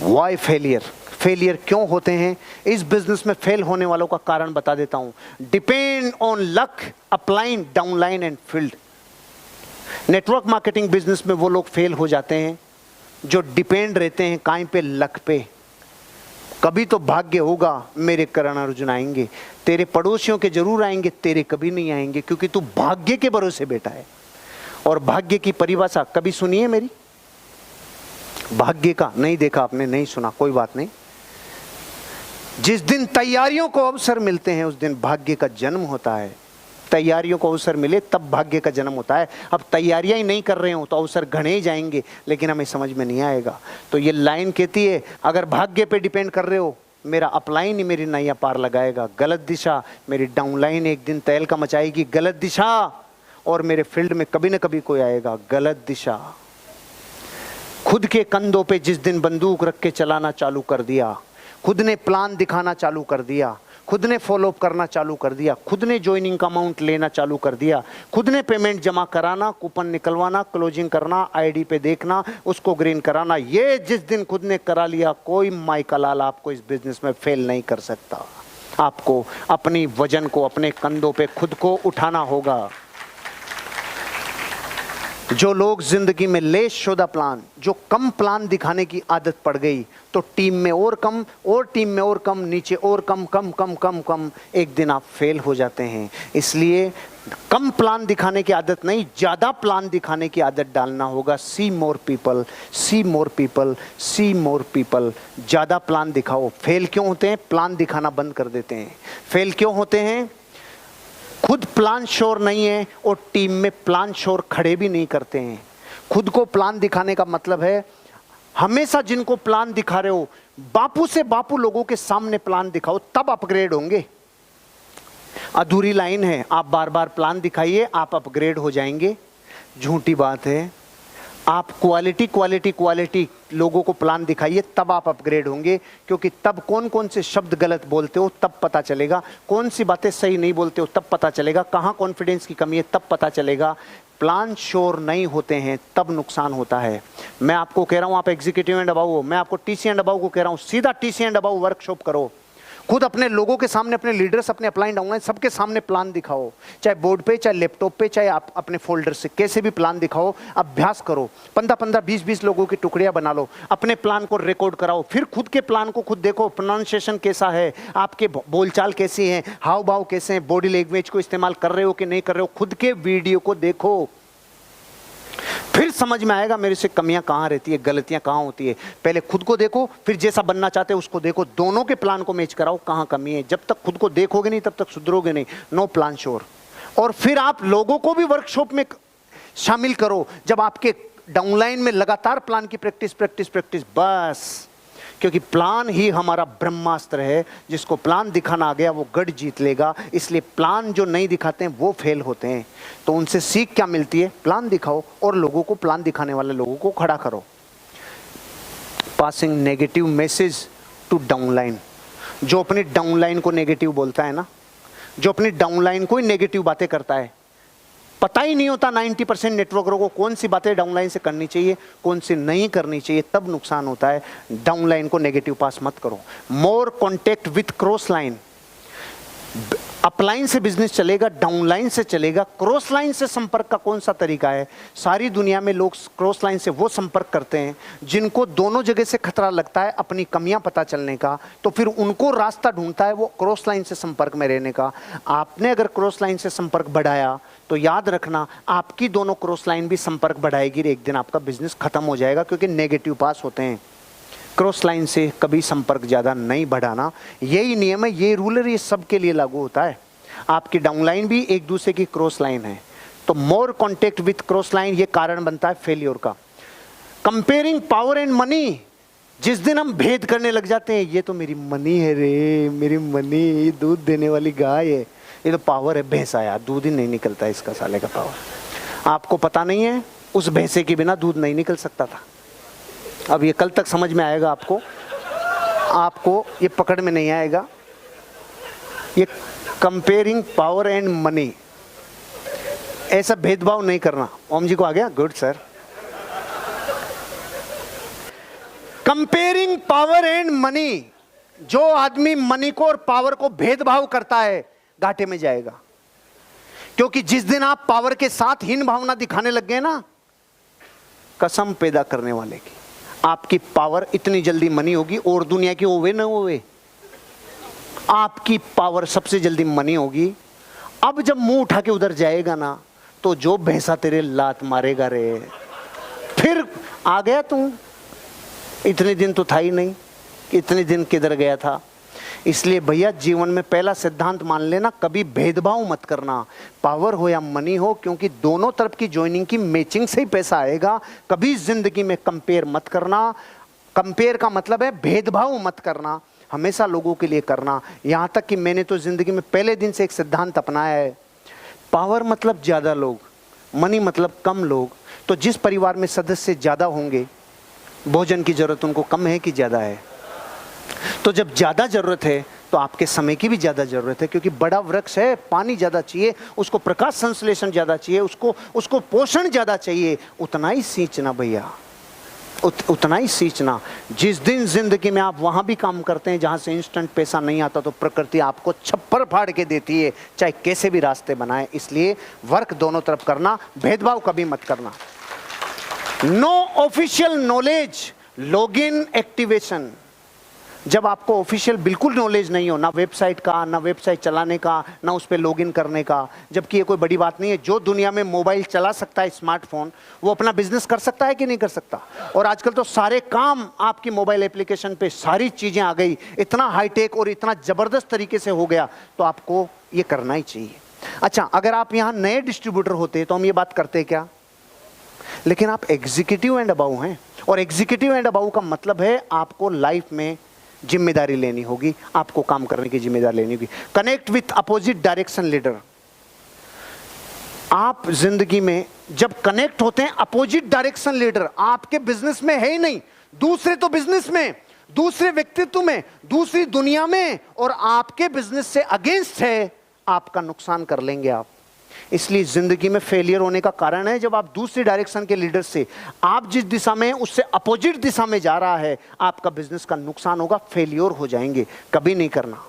Y failure, failure क्यों होते हैं, इस बिजनेस में फेल होने वालों का कारण बता देता हूं। Depend on luck, upline, downline and field. Network marketing business में वो लोग फेल हो जाते हैं जो डिपेंड रहते हैं काहीं पे, लक पे। कभी तो भाग्य होगा, मेरे करण अर्जुन आएंगे, तेरे पड़ोसियों के जरूर आएंगे, तेरे कभी नहीं आएंगे, क्योंकि तू भाग्य के भरोसे बैठा है। और भाग्य की परिभाषा कभी सुनी है मेरी? भाग्य का नहीं देखा आपने, नहीं सुना, कोई बात नहीं। जिस दिन तैयारियों को अवसर मिलते हैं उस दिन भाग्य का जन्म होता है। तैयारियों को अवसर मिले तब भाग्य का जन्म होता है। अब तैयारियां ही नहीं कर रहे हो तो अवसर घने ही जाएंगे, लेकिन हमें समझ में नहीं आएगा। तो ये लाइन कहती है, अगर भाग्य पे डिपेंड कर रहे हो, मेरा अपलाइन ही मेरी नैया पार लगाएगा, गलत दिशा मेरी डाउनलाइन एक दिन तहलका मचाएगी, गलत दिशा, और मेरे फील्ड में कभी न कभी कोई आएगा, गलत दिशा। खुद के कंधों पे जिस दिन बंदूक रख के चलाना चालू कर दिया, खुद ने प्लान दिखाना चालू कर दिया, खुद ने फॉलोअप करना चालू कर दिया, खुद ने ज्वाइनिंग का अमाउंट लेना चालू कर दिया, खुद ने पेमेंट जमा कराना, कूपन निकलवाना, क्लोजिंग करना, आईडी पे देखना, उसको ग्रीन कराना, ये जिस दिन खुद ने करा लिया, कोई माइका लाल आपको इस बिजनेस में फेल नहीं कर सकता। आपको अपनी वजन को अपने कंधों पे खुद को उठाना होगा। जो लोग जिंदगी में लेस शुदा प्लान, जो कम प्लान दिखाने की आदत पड़ गई, तो टीम में और कम, और टीम में और कम, नीचे और कम, कम कम कम कम, एक दिन आप फेल हो जाते हैं। इसलिए कम प्लान दिखाने की आदत नहीं, ज्यादा प्लान दिखाने की आदत डालना होगा। सी मोर पीपल, सी मोर पीपल, सी मोर पीपल। ज्यादा प्लान दिखाओ। फेल क्यों होते हैं? प्लान दिखाना बंद कर देते हैं। फेल क्यों होते हैं? खुद प्लान श्योर नहीं है और टीम में प्लान श्योर खड़े भी नहीं करते हैं। खुद को प्लान दिखाने का मतलब है, हमेशा जिनको प्लान दिखा रहे हो, बापू से बापू लोगों के सामने प्लान दिखाओ, तब अपग्रेड होंगे। अधूरी लाइन है, आप बार बार प्लान दिखाइए, आप अपग्रेड हो जाएंगे। झूठी बात है। आप क्वालिटी क्वालिटी क्वालिटी लोगों को प्लान दिखाइए, तब आप अपग्रेड होंगे। क्योंकि तब कौन कौन से शब्द गलत बोलते हो तब पता चलेगा, कौन सी बातें सही नहीं बोलते हो तब पता चलेगा, कहाँ कॉन्फिडेंस की कमी है तब पता चलेगा। प्लान श्योर नहीं होते हैं तब नुकसान होता है। मैं आपको कह रहा हूँ, आप एग्जीक्यूटिव एंड अबाउ हो, मैं आपको टीसी एंड अबाउ को कह रहा हूँ, सीधा टीसी एंड अबाउ वर्कशॉप करो। खुद अपने लोगों के सामने, अपने लीडर्स, अपने अपलाइन डाउनलाइन सबके सामने प्लान दिखाओ। चाहे बोर्ड पे, चाहे लैपटॉप पे, चाहे आप अपने फोल्डर से, कैसे भी प्लान दिखाओ। अभ्यास करो। 15-15, 20-20 लोगों की टुकड़ियां बना लो, अपने प्लान को रिकॉर्ड कराओ, फिर खुद के प्लान को खुद देखो। प्रोनाउंसिएशन कैसा है, आपके बोलचाल कैसी है, हाव भाव कैसे हैं, बॉडी लैंग्वेज को इस्तेमाल कर रहे हो कि नहीं कर रहे हो। खुद के वीडियो को देखो, फिर समझ में आएगा मेरे से कमियां कहाँ रहती है, गलतियां कहाँ होती है। पहले खुद को देखो, फिर जैसा बनना चाहते हो उसको देखो, दोनों के प्लान को मैच कराओ, कहाँ कमी है। जब तक खुद को देखोगे नहीं तब तक सुधरोगे नहीं। No plan sure. और फिर आप लोगों को भी वर्कशॉप में शामिल करो। जब आपके डाउनलाइन में लगातार प्लान की प्रैक्टिस प्रैक्टिस प्रैक्टिस, बस। क्योंकि प्लान ही हमारा ब्रह्मास्त्र है। जिसको प्लान दिखाना आ गया वो गढ़ जीत लेगा। इसलिए प्लान जो नहीं दिखाते हैं वो फेल होते हैं। तो उनसे सीख क्या मिलती है? प्लान दिखाओ और लोगों को, प्लान दिखाने वाले लोगों को खड़ा करो। Passing negative message to downline. जो अपनी डाउनलाइन को नेगेटिव बोलता है ना, जो अपनी डाउनलाइन को ही नेगेटिव बातें करता है, पता ही नहीं होता 90% नेटवर्करों को कौन सी बातें डाउनलाइन से करनी चाहिए, कौन सी नहीं करनी चाहिए, तब नुकसान होता है। डाउनलाइन को नेगेटिव पास मत करो। More contact with cross line. Upline से बिजनेस चलेगा, डाउनलाइन से चलेगा। क्रॉस लाइन से संपर्क का कौन सा तरीका है? सारी दुनिया में लोग क्रॉस लाइन से वो संपर्क करते हैं जिनको दोनों जगह से खतरा लगता है अपनी कमियां पता चलने का, तो फिर उनको रास्ता ढूंढता है वो क्रॉस लाइन से संपर्क में रहने का। आपने अगर क्रॉस लाइन से संपर्क बढ़ाया तो याद रखना, आपकी दोनों क्रॉस लाइन भी संपर्क बढ़ाएगी। एक दिन आपका बिजनेस खत्म हो जाएगा, क्योंकि नेगेटिव पास होते हैं। क्रॉस लाइन से कभी संपर्क ज़्यादा नहीं बढ़ाना। यही नियम है, ये रूल है, ये सबके लिए लागू होता है। आपकी डाउनलाइन भी एक दूसरे की क्रॉस लाइन है। तो मोर कॉन्टेक्ट विथ क्रॉस लाइन, ये कारण बनता है फेलियर का। Comparing power and money. जिस दिन हम भेद करने लग जाते हैं, ये तो मेरी मनी है रे, मेरी मनी, दूध देने वाली गाय है, ये तो पावर है, भैंसा यार, दूध ही नहीं निकलता इसका, साले का पावर। आपको पता नहीं है, उस भैंसे के बिना दूध नहीं निकल सकता था। अब ये कल तक समझ में आएगा आपको, आपको ये पकड़ में नहीं आएगा। ये कंपेयरिंग पावर एंड मनी, ऐसा भेदभाव नहीं करना। ओम जी को आ गया? Good sir. Comparing power and money, जो आदमी मनी को और पावर को भेदभाव करता है घाटे में जाएगा। क्योंकि जिस दिन आप पावर के साथ हीन भावना दिखाने लग गए ना, कसम पैदा करने वाले की, आपकी पावर इतनी जल्दी मनी होगी और दुनिया की होवे ना होवे, आपकी पावर सबसे जल्दी मनी होगी। अब जब मुंह उठा के उधर जाएगा ना, तो जो भैंसा तेरे लात मारेगा रे, फिर आ गया तू, इतने दिन तो था ही नहीं, इतने दिन किधर गया था। इसलिए भैया जीवन में पहला सिद्धांत मान लेना, कभी भेदभाव मत करना, पावर हो या मनी हो, क्योंकि दोनों तरफ की ज्वाइनिंग की मैचिंग से ही पैसा आएगा। कभी जिंदगी में कंपेयर मत करना। कंपेयर का मतलब है भेदभाव मत करना, हमेशा लोगों के लिए करना। यहाँ तक कि मैंने तो जिंदगी में पहले दिन से एक सिद्धांत अपनाया है, पावर मतलब ज़्यादा लोग, मनी मतलब कम लोग। तो जिस परिवार में सदस्य ज़्यादा होंगे, भोजन की ज़रूरत उनको कम है कि ज़्यादा है? तो जब ज़्यादा ज़रूरत है तो आपके समय की भी ज़्यादा ज़रूरत है, क्योंकि बड़ा वृक्ष है, पानी ज़्यादा चाहिए उसको, प्रकाश संश्लेषण ज़्यादा चाहिए उसको पोषण ज़्यादा चाहिए। उतना ही सींचना भैया, उतना ही सींचना। जिस दिन जिंदगी में आप वहाँ भी काम करते हैं जहाँ से इंस्टेंट पैसा नहीं आता, तो प्रकृति आपको छप्पर फाड़ के देती है, चाहे कैसे भी रास्ते बनाए। इसलिए वर्क दोनों तरफ करना, भेदभाव कभी मत करना। No official knowledge, login activation. जब आपको ऑफिशियल बिल्कुल नॉलेज नहीं हो, ना वेबसाइट का, ना वेबसाइट चलाने का, ना उस पर लॉगिन करने का, जबकि ये कोई बड़ी बात नहीं है। जो दुनिया में मोबाइल चला सकता है, स्मार्टफोन, वो अपना बिजनेस कर सकता है कि नहीं कर सकता? और आजकल तो सारे काम आपकी मोबाइल एप्लीकेशन पे, सारी चीज़ें आ गई, इतना हाईटेक और इतना ज़बरदस्त तरीके से हो गया, तो आपको ये करना ही चाहिए। अच्छा, अगर आप यहाँ नए डिस्ट्रीब्यूटर होते तो हम ये बात करते क्या? लेकिन आप एग्जीक्यूटिव एंड अबाउ हैं, और एग्जीक्यूटिव एंड अबाउ का मतलब है आपको लाइफ में जिम्मेदारी लेनी होगी, आपको काम करने की जिम्मेदारी लेनी होगी। Connect with opposite direction leader. आप जिंदगी में जब कनेक्ट होते हैं अपोजिट डायरेक्शन लीडर, आपके बिजनेस में है ही नहीं, दूसरे तो बिजनेस में, दूसरे व्यक्तित्व में, दूसरी दुनिया में, और आपके बिजनेस से अगेंस्ट है, आपका नुकसान कर लेंगे आप। इसलिए जिंदगी में फेलियर होने का कारण है जब आप दूसरी डायरेक्शन के लीडर से, आप जिस दिशा में उससे अपोजिट दिशा में जा रहा है, आपका बिजनेस का नुकसान होगा, फेलियर हो जाएंगे। कभी नहीं करना।